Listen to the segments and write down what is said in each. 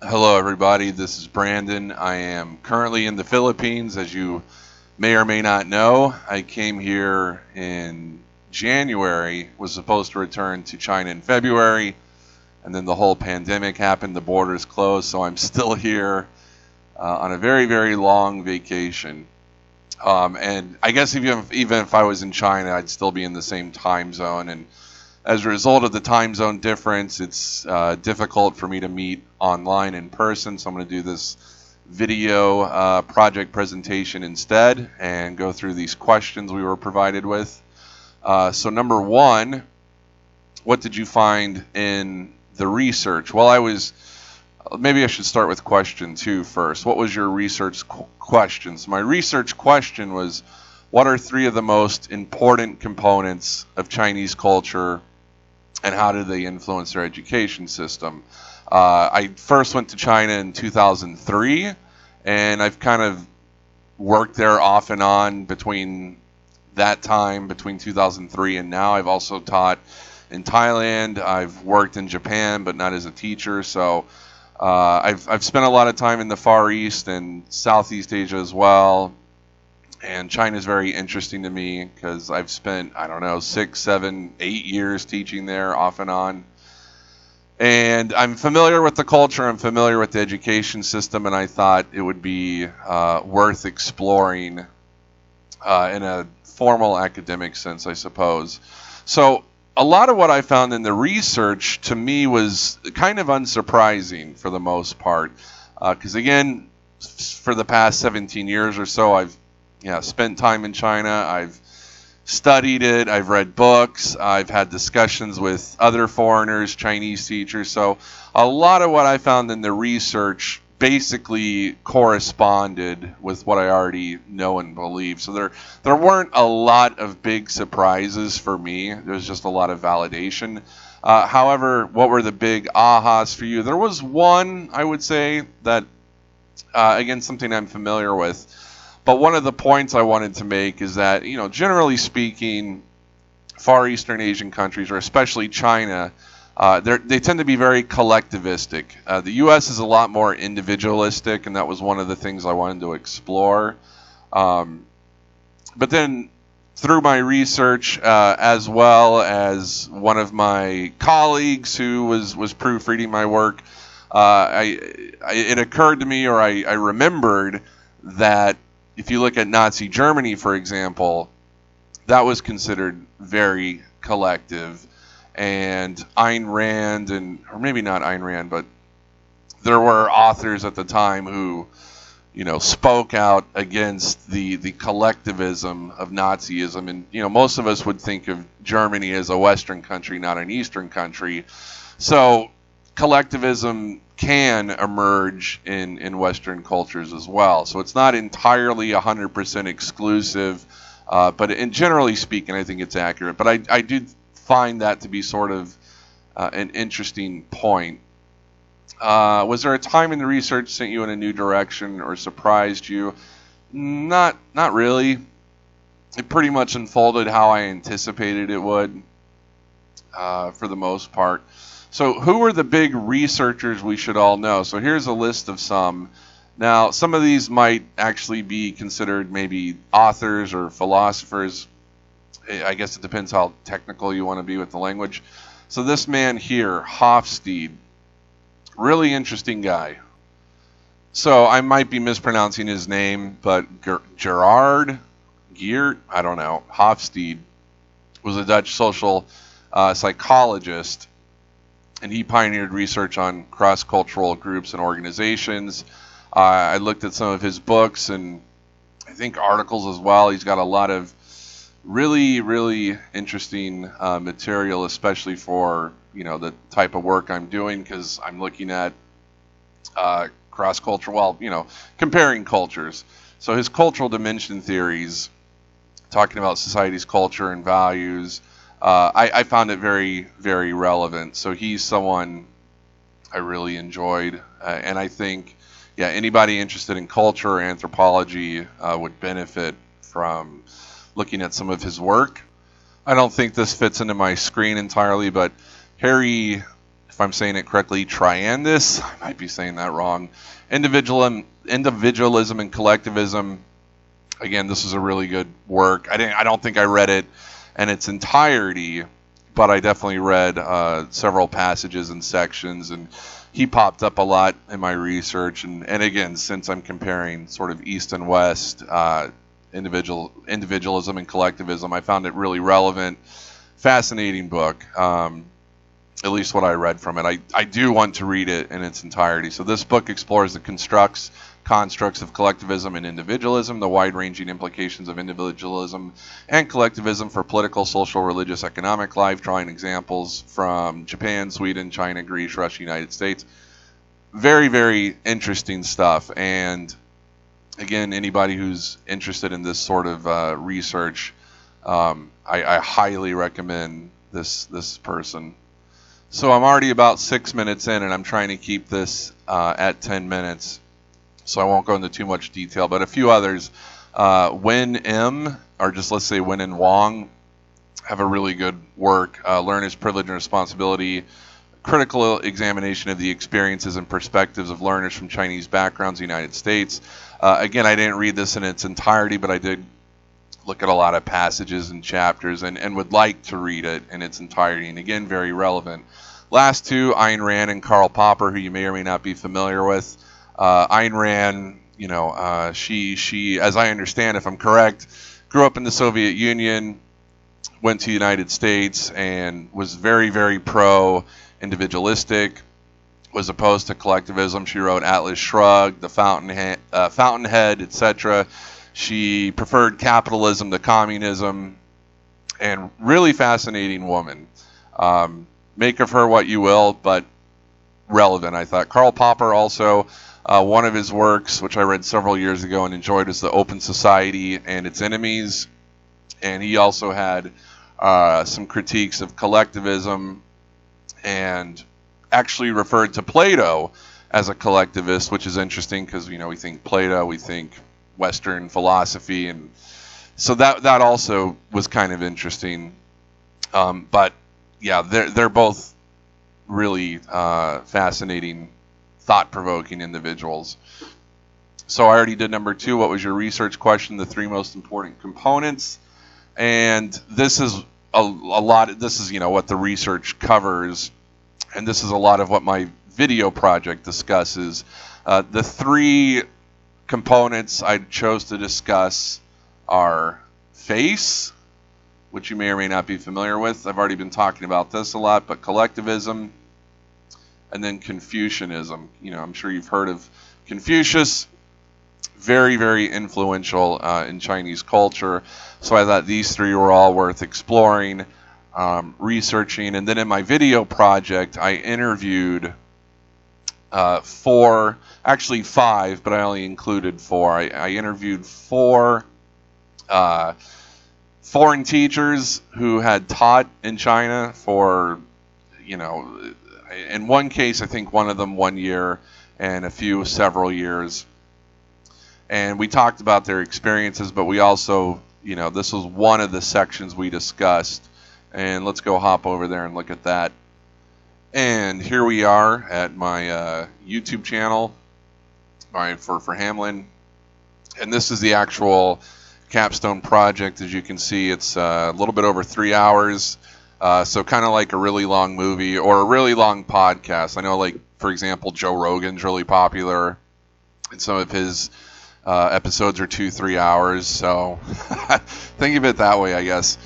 Hello, everybody. This is Brandon. I am currently in the Philippines, as you may or may not know. I came here in January, was supposed to return to China in February, and then the whole pandemic happened. The borders closed, so I'm still here on a very, very long vacation. And I guess even if I was in China, I'd still be in the same time zone. And as a result of the time zone difference, it's difficult for me to meet online in person. So I'm going to do this video project presentation instead and go through these questions we were provided with. So number one, what did you find in the research? Maybe I should start with question two first. What was your research question? So my research question was, what are three of the most important components of Chinese culture and how do they influence their education system? I first went to China in 2003, and I've kind of worked there off and on between that time, between 2003 and now. I've also taught in Thailand. I've worked in Japan, but not as a teacher. So I've spent a lot of time in the Far East and Southeast Asia as well. And China is very interesting to me because I've spent, 6, 7, 8 years teaching there off and on. And I'm familiar with the culture, I'm familiar with the education system, and I thought it would be worth exploring in a formal academic sense, I suppose. So a lot of what I found in the research to me was kind of unsurprising for the most part. Because again, for the past 17 years or so, I've spent time in China. I've studied it. I've read books. I've had discussions with other foreigners, Chinese teachers. So a lot of what I found in the research basically corresponded with what I already know and believe. So there weren't a lot of big surprises for me. There was just a lot of validation. However, what were the big ahas for you? There was one, I would say, that, again, something I'm familiar with. But one of the points I wanted to make is that, generally speaking, Far Eastern Asian countries, or especially China, they tend to be very collectivistic. The U.S. is a lot more individualistic, and that was one of the things I wanted to explore. But then through my research, as well as one of my colleagues who was proofreading my work, it occurred to me, or I remembered, that if you look at Nazi Germany, for example, that was considered very collective. And Ayn Rand, or maybe not Ayn Rand, but there were authors at the time who, spoke out against the collectivism of Nazism. And, most of us would think of Germany as a Western country, not an Eastern country. So collectivism can emerge in Western cultures as well. So it's not entirely 100% exclusive, but generally speaking, I think it's accurate. But I do find that to be sort of an interesting point. Was there a time in the research sent you in a new direction or surprised you? Not really. It pretty much unfolded how I anticipated it would, for the most part. So who are the big researchers we should all know? So here's a list of some. Now, some of these might actually be considered maybe authors or philosophers. I guess it depends how technical you want to be with the language. So this man here, Hofstede, really interesting guy. So I might be mispronouncing his name, but Gerard Geert, I don't know, Hofstede was a Dutch social psychologist. And he pioneered research on cross-cultural groups and organizations. I looked at some of his books and I think articles as well. He's got a lot of really, really interesting material, especially for the type of work I'm doing, because I'm looking at cross-cultural, comparing cultures. So his cultural dimension theories, talking about society's culture and values, I found it very, very relevant. So he's someone I really enjoyed. And I think, anybody interested in culture or anthropology would benefit from looking at some of his work. I don't think this fits into my screen entirely, but Harry if I'm saying it correctly, Triandus. I might be saying that wrong. Individualism and Collectivism. Again, this is a really good work. I don't think I read it in its entirety, but I definitely read several passages and sections, and he popped up a lot in my research. And again, since I'm comparing sort of East and West, individualism and collectivism, I found it really relevant, fascinating book. At least what I read from it. I do want to read it in its entirety. So this book explores the constructs of collectivism and individualism, the wide-ranging implications of individualism and collectivism for political, social, religious, economic life, drawing examples from Japan, Sweden, China, Greece, Russia, United States. Very, very interesting stuff. And again, anybody who's interested in this sort of research, I highly recommend this person. So I'm already about 6 minutes in, and I'm trying to keep this at 10 minutes, so I won't go into too much detail. But a few others, Wen M, or just let's say Wen and Wong, have a really good work. Learner's Privilege and Responsibility, critical examination of the experiences and perspectives of learners from Chinese backgrounds in the United States. Again, I didn't read this in its entirety, but I did look at a lot of passages and chapters and would like to read it in its entirety. And again, very relevant. Last two, Ayn Rand and Karl Popper, who you may or may not be familiar with. Ayn Rand, she, as I understand, if I'm correct, grew up in the Soviet Union, went to the United States, and was very, very pro-individualistic, was opposed to collectivism. She wrote Atlas Shrugged, The Fountainhead, etc. She preferred capitalism to communism, and really fascinating woman. Make of her what you will, but relevant, I thought. Karl Popper also, one of his works, which I read several years ago and enjoyed, is The Open Society and Its Enemies. And he also had some critiques of collectivism and actually referred to Plato as a collectivist, which is interesting because, we think Plato, we think Western philosophy, and so that also was kind of interesting. But yeah, they're both really fascinating, thought-provoking individuals. So I already did number 2. What was your research question? The 3 most important components, and this is a lot. This is what the research covers, and this is a lot of what my video project discusses. The 3 components I chose to discuss are face, which you may or may not be familiar with. I've already been talking about this a lot, but collectivism, and then Confucianism. I'm sure you've heard of Confucius. Very, very influential in Chinese culture. So I thought these 3 were all worth exploring, researching. And then in my video project, I interviewed 5, but I only included 4. I interviewed 4 foreign teachers who had taught in China for, in one case, I think one of them 1 year, and a few several years. And we talked about their experiences, but we also, this was one of the sections we discussed. And let's go hop over there and look at that. And here we are at my YouTube channel for Hamlin. And this is the actual Capstone project. As you can see, it's a little bit over 3 hours. So kind of like a really long movie or a really long podcast. I know, like, for example, Joe Rogan's really popular, and some of his episodes are 2-3 hours. So think of it that way, I guess.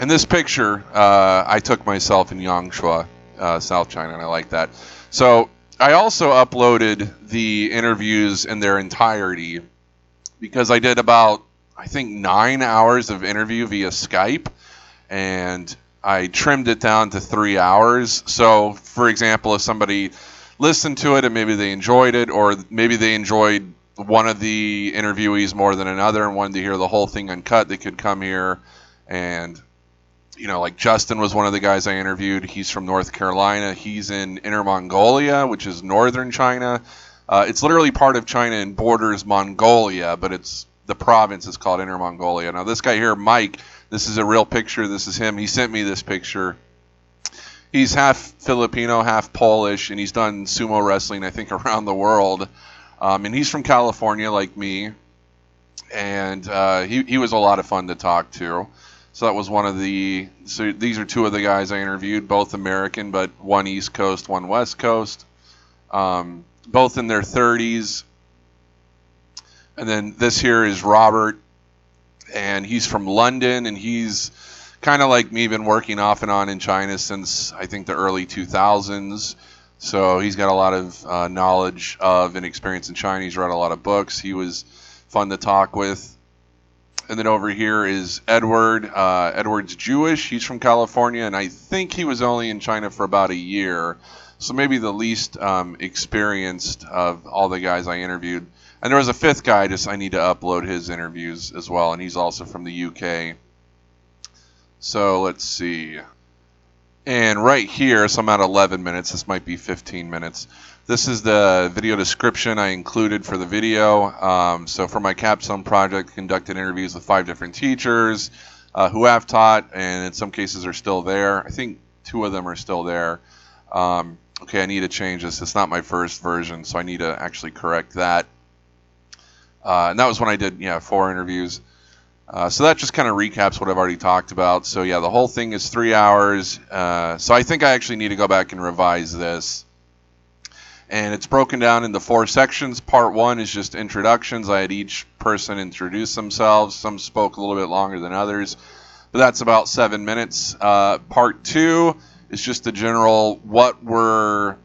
In this picture, I took myself in Yangshuo, South China, and I like that. So I also uploaded the interviews in their entirety because I did about, I think, 9 hours of interview via Skype, and I trimmed it down to 3 hours. So, for example, if somebody listened to it and maybe they enjoyed it, or maybe they enjoyed one of the interviewees more than another and wanted to hear the whole thing uncut, they could come here. And like Justin was one of the guys I interviewed. He's from North Carolina. He's in Inner Mongolia, which is northern China. It's literally part of China and borders Mongolia, but the province is called Inner Mongolia. Now, this guy here, Mike, this is a real picture. This is him. He sent me this picture. He's half Filipino, half Polish, and he's done sumo wrestling, I think, around the world. And he's from California, like me. And he was a lot of fun to talk to. So that was one of the. So these are two of the guys I interviewed, both American, but one East Coast, one West Coast. Both in their 30s. And then this here is Robert, and he's from London, and he's kind of like me, been working off and on in China since I think the early 2000s. So he's got a lot of knowledge of and experience in China. He's read a lot of books. He was fun to talk with. And then over here is Edward. Edward's Jewish. He's from California, and I think he was only in China for about a year. So maybe the least experienced of all the guys I interviewed. And there was a fifth guy, I need to upload his interviews as well, and he's also from the UK. So let's see. And right here, so I'm at 11 minutes. This might be 15 minutes. This is the video description I included for the video. So for my Capstone project, conducted interviews with 5 different teachers who have taught, and in some cases are still there. I think 2 of them are still there. Okay, I need to change this. It's not my first version, so I need to actually correct that. And that was when I did, 4 interviews. So that just kind of recaps what I've already talked about. So yeah, the whole thing is 3 hours. So I think I actually need to go back and revise this. And it's broken down into 4 sections. Part 1 is just introductions. I had each person introduce themselves. Some spoke a little bit longer than others, but that's about 7 minutes. Part 2 is just a general, what were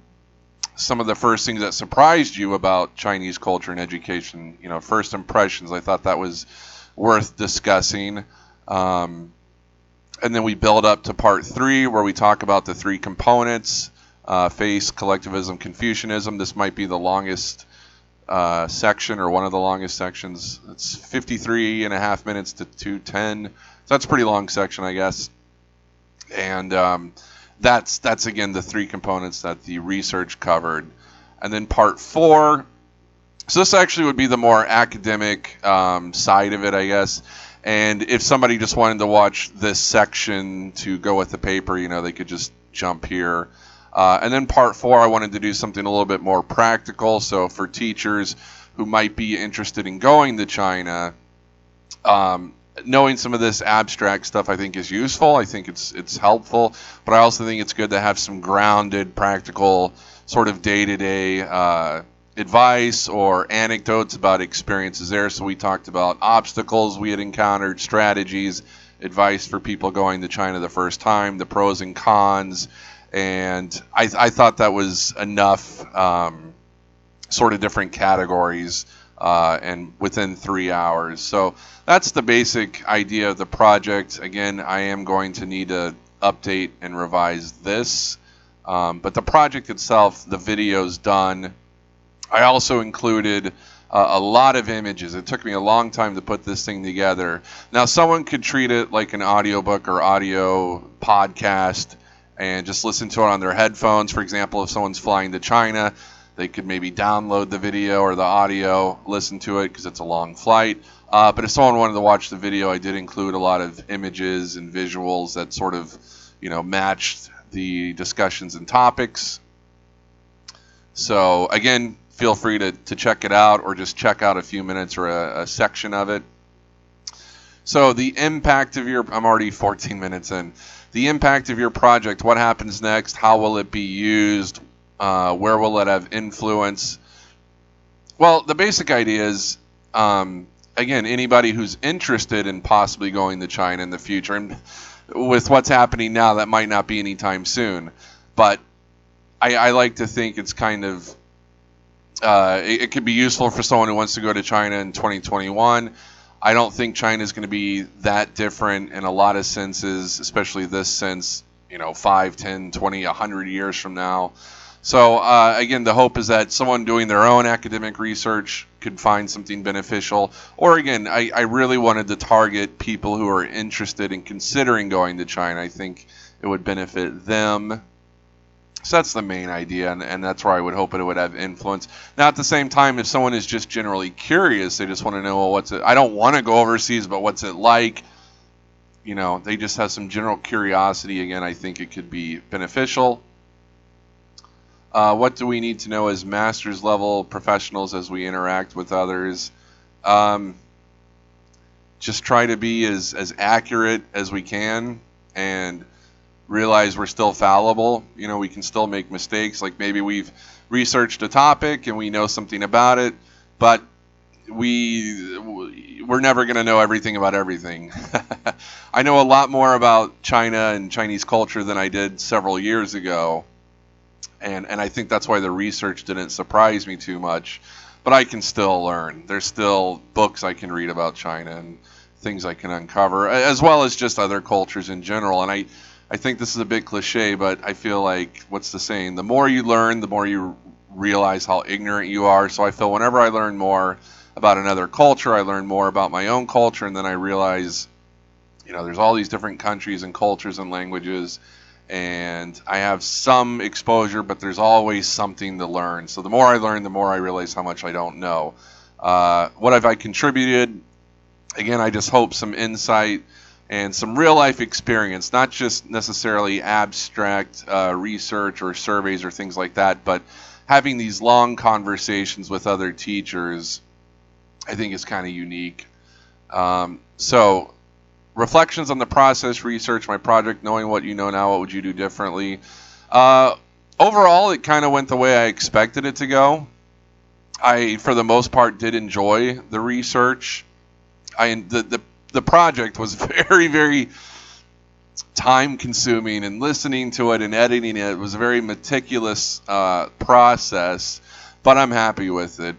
some of the first things that surprised you about Chinese culture and education, first impressions. I thought that was worth discussing. And then we build up to part 3, where we talk about the 3 components, faith, collectivism, Confucianism. This might be the longest section, or one of the longest sections. It's 53 and a half minutes to 2:10. So that's a pretty long section, I guess. And that's again the 3 components that the research covered. And then part 4, so this actually would be the more academic side of it, I guess. And if somebody just wanted to watch this section to go with the paper, they could just jump here. And then part 4, I wanted to do something a little bit more practical. So for teachers who might be interested in going to China, knowing some of this abstract stuff I think is useful. I think it's helpful, but I also think it's good to have some grounded, practical, sort of day-to-day advice or anecdotes about experiences there. So we talked about obstacles we had encountered, strategies, advice for people going to China the first time, the pros and cons, and I thought that was enough sort of different categories and within 3 hours. So that's the basic idea of the project. Again, I am going to need to update and revise this. But the project itself, the video's done. I also included a lot of images. It took me a long time to put this thing together. Now, someone could treat it like an audiobook or audio podcast and just listen to it on their headphones. For example, if someone's flying to China, they could maybe download the video or the audio, listen to it because it's a long flight. But if someone wanted to watch the video, I did include a lot of images and visuals that sort of, matched the discussions and topics. So again, feel free to check it out, or just check out a few minutes or a section of it. So the impact of I'm already 14 minutes in. The impact of your project, what happens next? How will it be used? Where will it have influence? Well, the basic idea is, again, anybody who's interested in possibly going to China in the future, and with what's happening now, that might not be anytime soon, but I like to think it's kind of, it could be useful for someone who wants to go to China in 2021. I don't think China is going to be that different in a lot of senses, especially this sense, 5, 10, 20, 100 years from now. So, again, the hope is that someone doing their own academic research could find something beneficial. Or, again, I really wanted to target people who are interested in considering going to China. I think it would benefit them. So that's the main idea, and that's where I would hope it would have influence. Now, at the same time, if someone is just generally curious, they just want to know, well, what's it? I don't want to go overseas, but what's it like? they just have some general curiosity. Again, I think it could be beneficial. What do we need to know as master's level professionals as we interact with others? Just try to be as accurate as we can and realize we're still fallible. We can still make mistakes. Like maybe we've researched a topic and we know something about it, but we're never going to know everything about everything. I know a lot more about China and Chinese culture than I did several years ago. And I think that's why the research didn't surprise me too much. But I can still learn. There's still books I can read about China and things I can uncover, as well as just other cultures in general. And I think this is a bit cliche, but I feel like, what's the saying? The more you learn, the more you realize how ignorant you are. So I feel whenever I learn more about another culture, I learn more about my own culture, and then I realize, there's all these different countries and cultures and languages, and I have some exposure, but there's always something to learn. So the more I learn, the more I realize how much I don't know. What have I contributed? Again, I just hope some insight and some real-life experience, not just necessarily abstract research or surveys or things like that, but having these long conversations with other teachers, I think is kind of unique. So reflections on the process, research, my project, knowing what you know now, what would you do differently? Overall, it kind of went the way I expected it to go. I, for the most part, did enjoy the research. The project was very, very time-consuming, and listening to it and editing it was a very meticulous process, but I'm happy with it.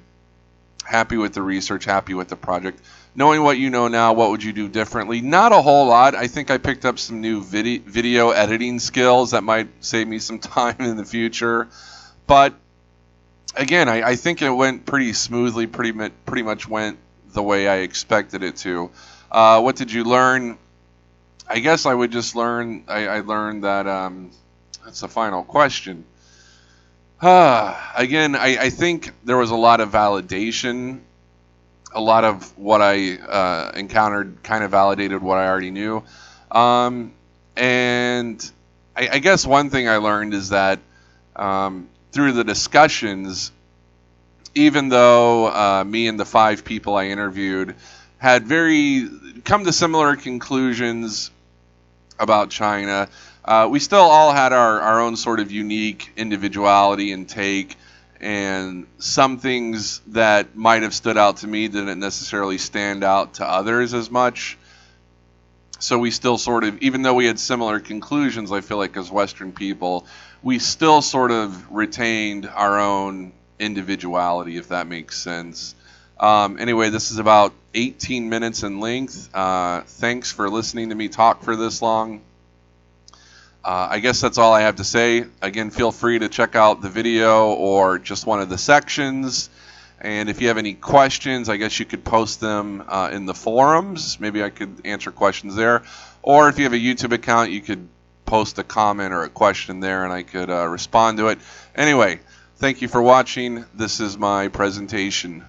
Happy with the research, happy with the project. Knowing what you know now, what would you do differently? Not a whole lot. I think I picked up some new video editing skills that might save me some time in the future. But again, I think it went pretty smoothly, pretty much went the way I expected it to. What did you learn? I guess I would just learn, I learned that, that's the final question. Again, I think there was a lot of validation. A lot of what I encountered kind of validated what I already knew. And I guess one thing I learned is that through the discussions, even though me and the 5 people I interviewed had come to similar conclusions about China, we still all had our own sort of unique individuality and take. And some things that might have stood out to me didn't necessarily stand out to others as much. So we still sort of, even though we had similar conclusions, I feel like as Western people, we still sort of retained our own individuality, if that makes sense. Anyway, this is about 18 minutes in length. Thanks for listening to me talk for this long. I guess that's all I have to say. Again, feel free to check out the video or just one of the sections. And if you have any questions, I guess you could post them in the forums. Maybe I could answer questions there. Or if you have a YouTube account, you could post a comment or a question there and I could respond to it. Anyway, thank you for watching. This is my presentation.